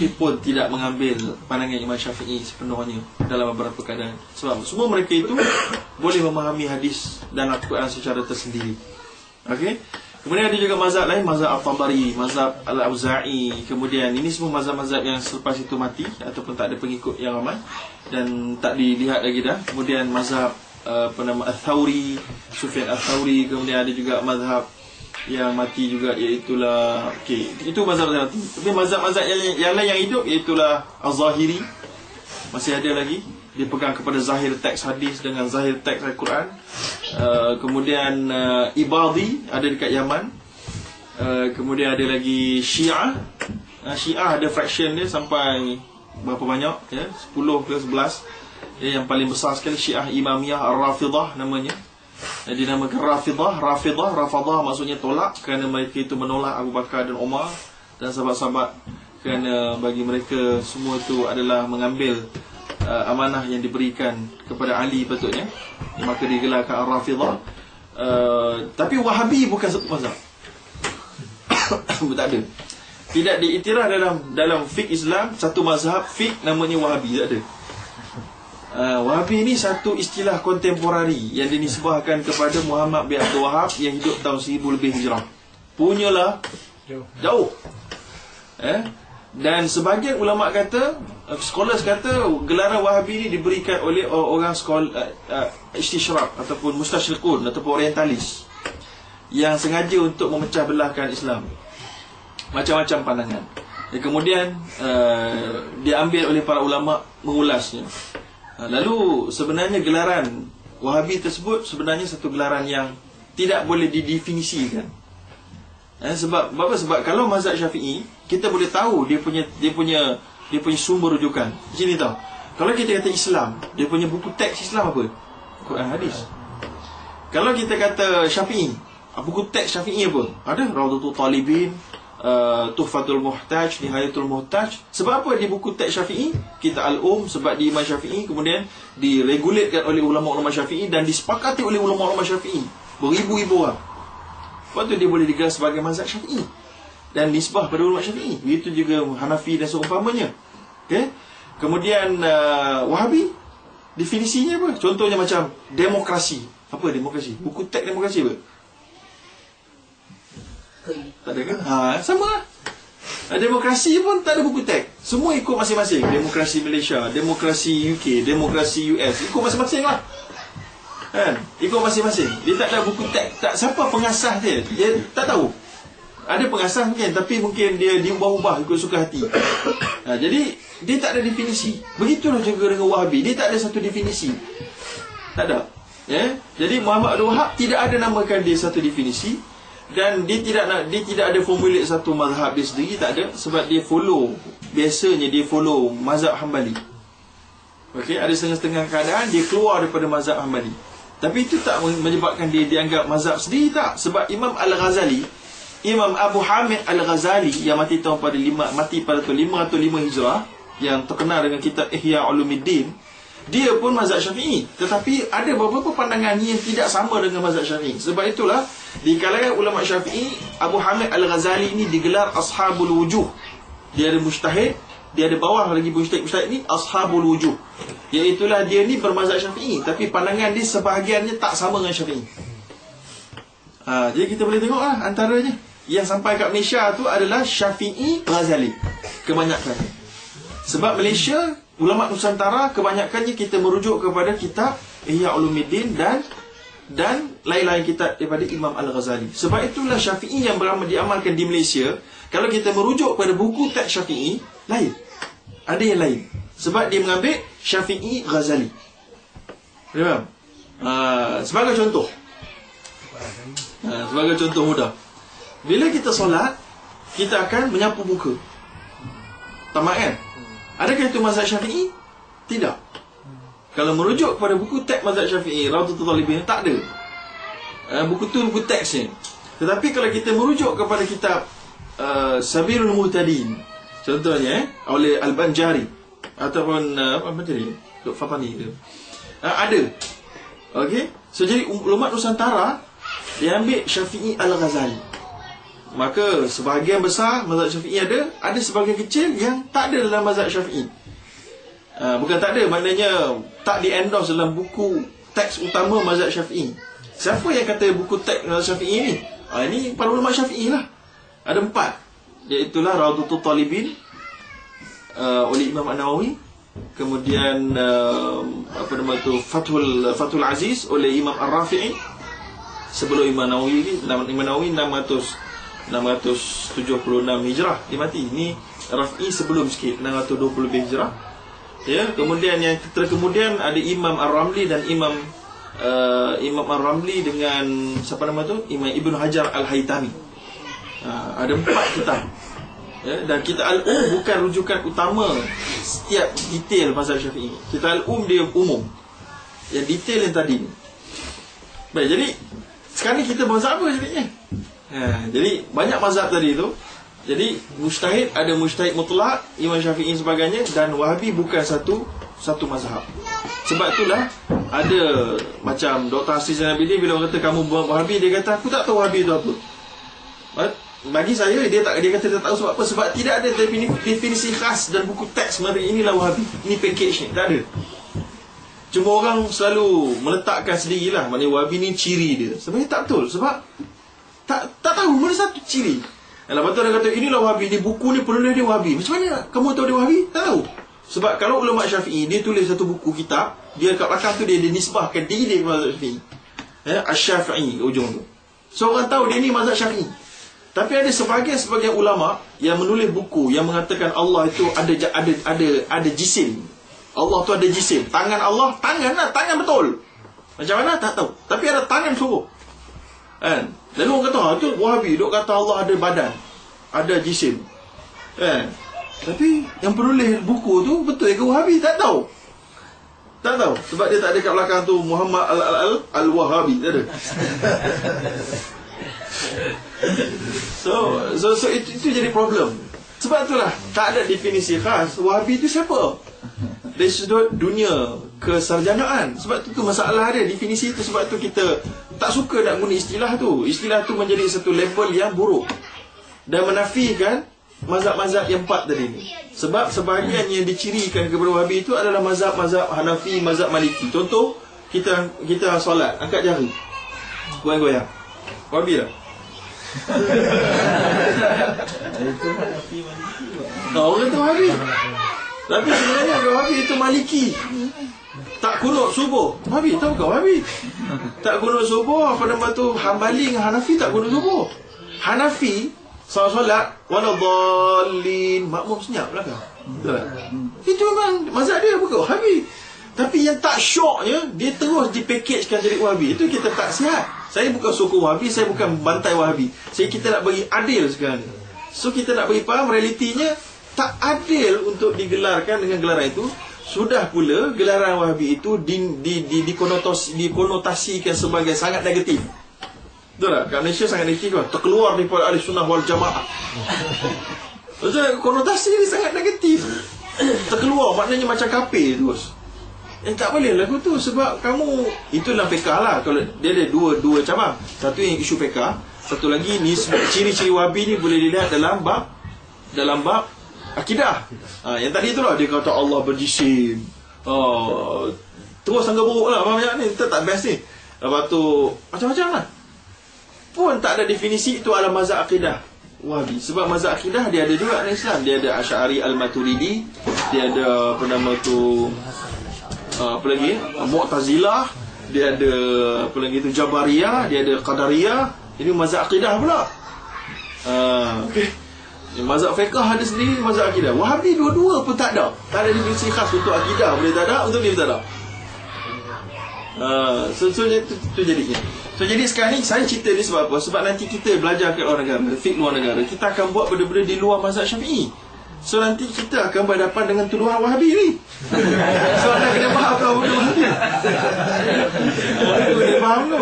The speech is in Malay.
pun tidak mengambil pandangan Imam Syafi'i sepenuhnya dalam beberapa keadaan. Sebab semua mereka itu boleh memahami hadis dan Al-Quran secara tersendiri. Okey. Kemudian ada juga mazhab lain, mazhab At-Tabari, mazhab Al-Auza'i. Kemudian ini semua mazhab-mazhab yang selepas itu mati ataupun tak ada pengikut yang ramai dan tak dilihat lagi dah. Kemudian mazhab Al-Thawri, Sufyan Al-Thawri. Kemudian ada juga mazhab yang mati juga, iaitulah itu mazhab yang mati. Tapi mazhab-mazhab yang lain yang hidup iaitulah Az-Zahiri. Masih ada lagi, dia pegang kepada zahir teks hadis dengan zahir teks Al-Quran. Kemudian Ibadi ada dekat Yaman. Kemudian ada lagi Syiah. Syiah ada fraction dia sampai berapa banyak ya? 10 ke 11 ya, yang paling besar sekali Syiah Imamiyah Ar-Rafidah namanya. Jadi dinamakan Rafidah maksudnya tolak, kerana mereka itu menolak Abu Bakar dan Umar dan sahabat-sahabat, kerana bagi mereka semua itu adalah mengambil amanah yang diberikan kepada Ali patutnya, maka digelarkan Ar-Rafidah. Tapi Wahabi bukan satu mazhab. Tak ada. Tidak diiktiraf dalam fiqh Islam satu mazhab fiqh namanya Wahabi, tak ada. Wahabi ini satu istilah kontemporari yang dinisbahkan kepada Muhammad bin Abdul Wahab yang hidup tahun 1000 lebih Hijrah. Punyalah jauh. Dan sebahagian ulama kata, scholars kata, gelaran Wahabi ini diberikan oleh orang istisyraq ataupun mustasyrikun ataupun orientalis yang sengaja untuk memecah belahkan Islam. Macam-macam pandangan. Dan kemudian diambil oleh para ulama mengulasnya. Lalu sebenarnya gelaran Wahabi tersebut sebenarnya satu gelaran yang tidak boleh didefinisikan. Sebab kalau mazhab Syafi'i, kita boleh tahu dia punya sumber rujukan. Macam ni tau. Kalau kita kata Islam, dia punya buku teks Islam apa? Quran, hadis. Kalau kita kata Syafi'i, buku teks Syafi'i apa? Ada Rawdatul Talibin, Tuhfatul Muhtaj, Nihayatul Muhtaj. Sebab apa di buku teks Syafi'i? Kita Al-Um, sebab di Imam Syafi'i, kemudian diregulatkan oleh ulama-ulama Syafi'i dan disepakati oleh ulama-ulama Syafi'i beribu-ribu orang. Lepas tu dia boleh digelar sebagai mazhab Syafi'i dan nisbah pada ulama Syafi'i. Begitu juga Hanafi dan seumpamanya. Okay? Kemudian Wahabi, definisinya apa? Contohnya macam demokrasi. Apa demokrasi? Buku teks demokrasi apa? Tak ada kan? Sama lah. Demokrasi pun tak ada buku teks. Semua ikut masing-masing. Demokrasi Malaysia, demokrasi UK, demokrasi US, ikut masing-masing lah. Kan? Ikut masing-masing. Dia tak ada buku teks. Siapa pengasas dia? Dia tak tahu. Ada pengasas mungkin, tapi mungkin dia diubah-ubah ikut suka hati. Jadi dia tak ada definisi. Begitulah juga dengan Wahabi. Dia tak ada satu definisi. Tak ada. Jadi Muhammad Abdul Wahab tidak ada namakan dia satu definisi. Dan dia tidak ada formulir satu mazhab dia sendiri, tak ada. Sebab biasanya dia follow mazhab Hambali. Okey, ada setengah-setengah keadaan dia keluar daripada mazhab Hambali. Tapi itu tak menyebabkan dia dianggap mazhab sendiri, tak. Sebab Imam Al-Ghazali, Imam Abu Hamid Al-Ghazali yang mati pada tahun 505 Hijrah, yang terkenal dengan kitab Ihya Ulumuddin, dia pun mazhab Syafi'i. Tetapi ada beberapa pandangan yang tidak sama dengan mazhab Syafi'i. Sebab itulah di kalangan ulama Syafi'i, Abu Hamid Al-Ghazali ini digelar Ashabul Wujuh. Dia ada mujtahid, dia ada bawah lagi mujtahid ni Ashabul Wujuh. Iaitulah dia ni bermazhab Syafi'i, tapi pandangan dia sebahagiannya tak sama dengan Syafi'i. Jadi kita boleh tengok lah antaranya. Yang sampai kat Malaysia tu adalah Syafi'i Ghazali kebanyakan. Sebab Malaysia, ulama Nusantara kebanyakannya kita merujuk kepada kitab Ihya Ulumuddin dan lain-lain kitab daripada Imam Al-Ghazali. Sebab itulah Syafi'i yang diamalkan di Malaysia, kalau kita merujuk pada buku teks Syafi'i, lain. Ada yang lain. Sebab dia mengambil Syafi'i Ghazali. Faham? Sebagai contoh. Sebagai contoh mudah. Bila kita solat, kita akan menyapu muka. Tamat kan? Adakah itu mazhab Syafi'i? Tidak. Kalau merujuk kepada buku teks mazhab Syafi'i, Rawdatul Talibin, tak ada. Buku tu buku teksnya. Tetapi kalau kita merujuk kepada kitab Sabilul Muhtadin, contohnya oleh Al-Banjari ataupun apa tadi? Dr. Fatani tu. Ada. Okey. So jadi ulama Nusantara dia ambil Syafi'i Al-Ghazali. Maka sebahagian besar mazhab Syafi'i ada sebahagian kecil yang tak ada dalam mazhab Syafi'i. Bukan tak ada, maknanya tak di-endorse dalam buku teks utama mazhab Syafi'i. Siapa yang kata buku teks mazhab Syafi'i ni? Ini para ulama Syafi'i lah. Ada 4, iaitulah Rawdatul Talibin oleh Imam An-Nawawi. Kemudian Fathul Aziz oleh Imam Ar-Rafi'i. Sebelum Imam Nawawi, Imam Nawawi 676 Hijrah dia mati. Ini Rafi'i sebelum sikit, 620 lebih Hijrah. Ya, kemudian yang kemudian ada Imam Ar-Ramli dan Imam Ar-Ramli dengan siapa nama tu? Imam Ibn Hajar Al-Haytami. Ada 4 kitab. Ya, dan kitab Al-Um bukan rujukan utama setiap detail mazhab Syafi'i. Kitab Al-Um dia umum. Yang detail yang tadi ni. Baik, jadi sekarang ni kita mazhab apa sebenarnya? Jadi banyak mazhab tadi tu. Jadi mujtahid, ada mujtahid mutlak, Imam Syafi'i sebagainya, dan Wahabi bukan satu mazhab. Sebab itulah ada macam Dr. Hasri Zainal Abidin, bila orang kata kamu Wahabi, dia kata aku tak tahu Wahabi itu apa. Bagi saya dia kata dia tak tahu sebab apa? Sebab tidak ada definisi khas dan buku teks sebenarnya inilah Wahabi. Ini package ni, tak ada. Cuma orang selalu meletakkan sendirilah, maknanya Wahabi ni ciri dia. Sebenarnya tak betul, sebab tak tahu mana satu ciri. Lepas tu orang kata inilah Wahabi, ni buku ni penulis dia Wahabi. Macam mana kamu tahu dia Wahabi? Tak tahu. Sebab kalau ulama Syafi'i dia tulis satu buku kitab, dia kat belakang tu dia nisbahkan diri dia kepada mazhab Syafi'i. Asy-Syafi'i ujung tu. So orang tahu dia ni mazhab Syafi'i. Tapi ada sebahagian ulama yang menulis buku yang mengatakan Allah itu ada jisim. Allah tu ada jisim. Tangan Allah, tangan betul. Macam mana tak tahu. Tapi ada tangan suruh. Kan? Lalu orang kata, tu Wahabi duk kata Allah ada badan, ada jisim. Tapi yang penulis buku tu betul ke Wahabi? Tak tahu. Tak tahu. Sebab dia tak ada kat belakang tu Muhammad Al-Wahabi. Tak ada. So itu jadi problem. Sebab itulah tak ada definisi khas Wahabi itu siapa. Dari sudut dunia kesarjanaan. Sebab itu masalah dia, definisi itu. Sebab itu kita tak suka nak guna istilah tu. Istilah tu menjadi satu label yang buruk dan menafikan mazhab-mazhab yang 4 tadi ni. Sebab sebahagian yang dicirikan kepada Wahabi itu adalah mazhab-mazhab Hanafi, mazhab Maliki. Contoh, kita solat, angkat jari, goyang-goyang. Wahabi lah. Orang kata Wahabi. Tapi sebenarnya Wahabi itu Maliki. Tak kunut subuh, Wahabi. Tahu tak Wahabi? Tak kunut subuh, apa nama tu, Hambali dengan Hanafi tak kunut subuh. Hanafi solat waladhdallin, makmum senyap belakang. Betul. Itu memang mazhab dia, bukan Wahabi. Tapi yang tak syoknya, dia terus dipackagekan jadi Wahabi. Itu kita tak sihat. Saya bukan sokong Wahabi, saya bukan bantai Wahabi. Kita nak bagi adil sekarang ni. So kita nak bagi faham realitinya tak adil untuk digelarkan dengan gelaran itu. Sudah pula gelaran Wahabi itu dikonotasikan sebagai sangat negatif. Betul tak? Kat Malaysia sangat negatif kan? Terkeluar daripada Ahli Sunnah wal Jamaah. Maksudnya konotasi ni sangat negatif. Terkeluar maknanya macam kafir terus. Tak boleh lagu tu. Sebab kamu, itu dalam fiqah lah. Kalau dia ada dua cabang. Satu yang isu fiqah, satu lagi ni ciri-ciri Wahabi ni boleh dilihat dalam bab akidah. Yang tadi tu lah, dia kata Allah berjisim. Terus sangat buruk lah banyak ni. Kita tak best ni. Lepas tu macam-macam lah. Pun tak ada definisi itu adalah mazhab akidah Wahabi. Sebab mazhab akidah dia ada juga dalam Islam. Dia ada Asy'ari Al-Maturidi, dia ada apa nama tu, apa lagi, Mu'tazilah, dia ada apa lagi tu, Jabariyah, dia ada Qadariyah. Ini mazhab akidah pula. Okay. Mazhab fiqh ada sendiri, mazhab akidah. Wahabi dua-dua pun tak ada. Tak ada definisi khas untuk akidah boleh tak ada, untuk dia tak ada. So itu jadinya. So jadi sekarang ni saya cerita ni sebab apa? Sebab nanti kita belajar kat luar negara, fiqh luar negara, kita akan buat benda-benda di luar mazhab Syafi'i. So nanti kita akan berhadapan dengan tuduhan Wahabi ni. So anda kena faham tahu benda Wahabi. Kena faham tu.